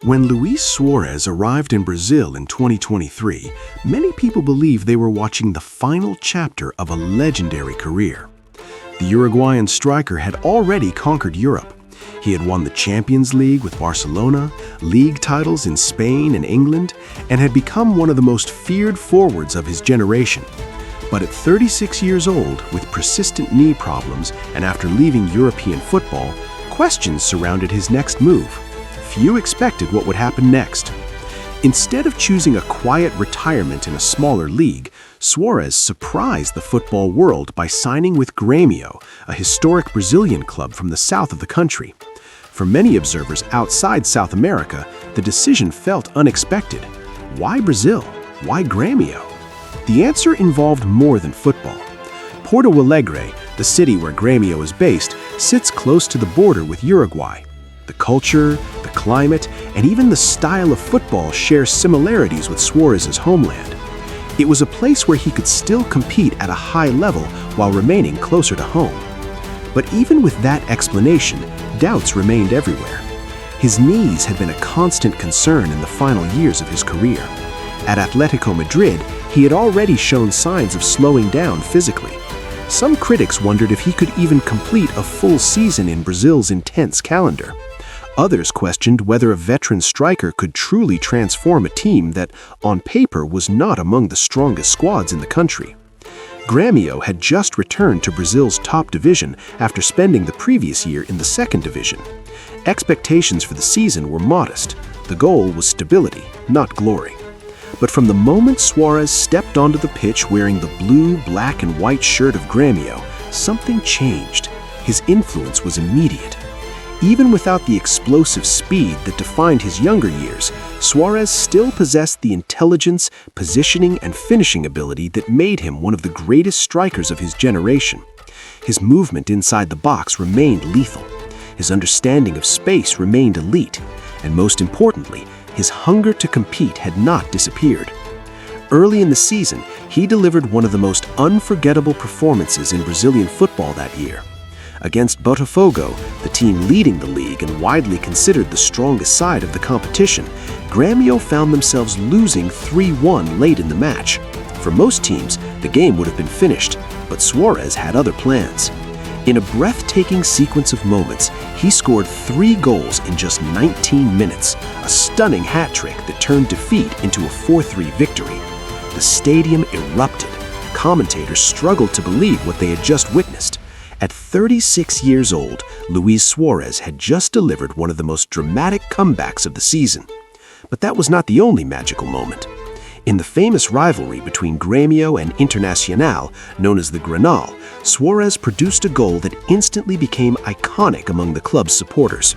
When Luis Suárez arrived in Brazil in 2023, many people believe they were watching the final chapter of a legendary career. The Uruguayan striker had already conquered Europe. He had won the Champions League with Barcelona, league titles in Spain and England, and had become one of the most feared forwards of his generation. But at 36 years old, with persistent knee problems and after leaving European football, questions surrounded his next move. Few expected what would happen next. Instead of choosing a quiet retirement in a smaller league, Suárez surprised the football world by signing with Grêmio, a historic Brazilian club from the south of the country. For many observers outside South America, the decision felt unexpected. Why Brazil? Why Grêmio? The answer involved more than football. Porto Alegre, the city where Grêmio is based, sits close to the border with Uruguay. The culture, the climate, and even the style of football share similarities with Suárez's homeland. It was a place where he could still compete at a high level while remaining closer to home. But even with that explanation, doubts remained everywhere. His knees had been a constant concern in the final years of his career. At Atletico Madrid, he had already shown signs of slowing down physically. Some critics wondered if he could even complete a full season in Brazil's intense calendar. Others questioned whether a veteran striker could truly transform a team that, on paper, was not among the strongest squads in the country. Grêmio had just returned to Brazil's top division after spending the previous year in the second division. Expectations for the season were modest. The goal was stability, not glory. But from the moment Suárez stepped onto the pitch wearing the blue, black, and white shirt of Grêmio, something changed. His influence was immediate. Even without the explosive speed that defined his younger years, Suárez still possessed the intelligence, positioning, and finishing ability that made him one of the greatest strikers of his generation. His movement inside the box remained lethal. His understanding of space remained elite. And most importantly, his hunger to compete had not disappeared. Early in the season, he delivered one of the most unforgettable performances in Brazilian football that year. Against Botafogo, the team leading the league and widely considered the strongest side of the competition, Grêmio found themselves losing 3-1 late in the match. For most teams, the game would have been finished, but Suárez had other plans. In a breathtaking sequence of moments, he scored 3 goals in just 19 minutes, a stunning hat trick that turned defeat into a 4-3 victory. The stadium erupted. Commentators struggled to believe what they had just witnessed. At 36 years old, Luis Suárez had just delivered one of the most dramatic comebacks of the season. But that was not the only magical moment. In the famous rivalry between Grêmio and Internacional, known as the Grenal, Suárez produced a goal that instantly became iconic among the club's supporters.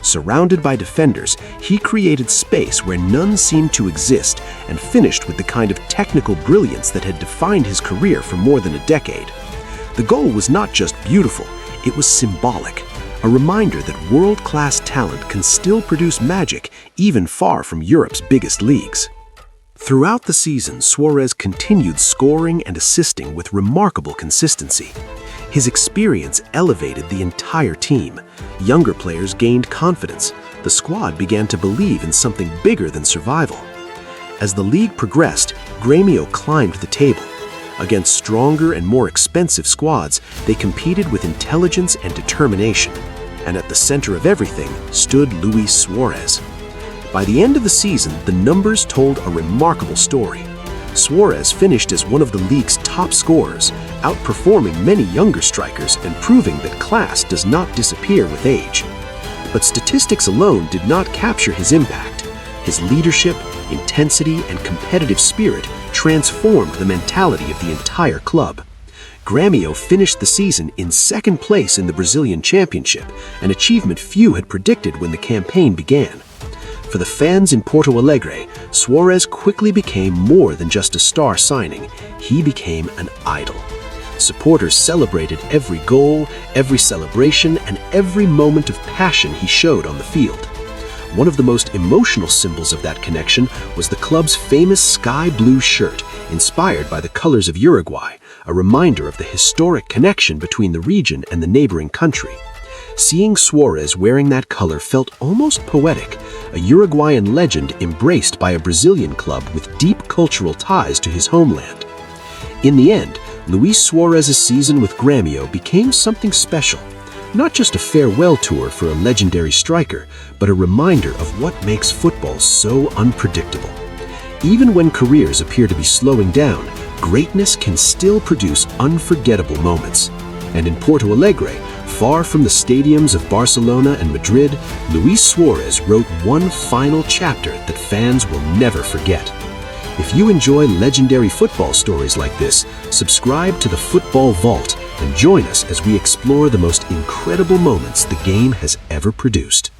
Surrounded by defenders, he created space where none seemed to exist and finished with the kind of technical brilliance that had defined his career for more than a decade. The goal was not just beautiful, it was symbolic, a reminder that world-class talent can still produce magic even far from Europe's biggest leagues. Throughout the season, Suárez continued scoring and assisting with remarkable consistency. His experience elevated the entire team. Younger players gained confidence. The squad began to believe in something bigger than survival. As the league progressed, Grêmio climbed the table. Against stronger and more expensive squads, they competed with intelligence and determination. And at the center of everything stood Luis Suárez. By the end of the season, the numbers told a remarkable story. Suárez finished as one of the league's top scorers, outperforming many younger strikers and proving that class does not disappear with age. But statistics alone did not capture his impact. His leadership, intensity, and competitive spirit transformed the mentality of the entire club. Grêmio finished the season in second place in the Brazilian Championship, an achievement few had predicted when the campaign began. For the fans in Porto Alegre, Suárez quickly became more than just a star signing. He became an idol. Supporters celebrated every goal, every celebration, and every moment of passion he showed on the field. One of the most emotional symbols of that connection was the club's famous sky blue shirt, inspired by the colors of Uruguay, a reminder of the historic connection between the region and the neighboring country. Seeing Suárez wearing that color felt almost poetic, a Uruguayan legend embraced by a Brazilian club with deep cultural ties to his homeland. In the end, Luis Suárez's season with Grêmio became something special. Not just a farewell tour for a legendary striker, but a reminder of what makes football so unpredictable. Even when careers appear to be slowing down, greatness can still produce unforgettable moments. And in Porto Alegre, far from the stadiums of Barcelona and Madrid, Luis Suárez wrote one final chapter that fans will never forget. If you enjoy legendary football stories like this, subscribe to the Football Vault and join us as we explore the most incredible moments the game has ever produced.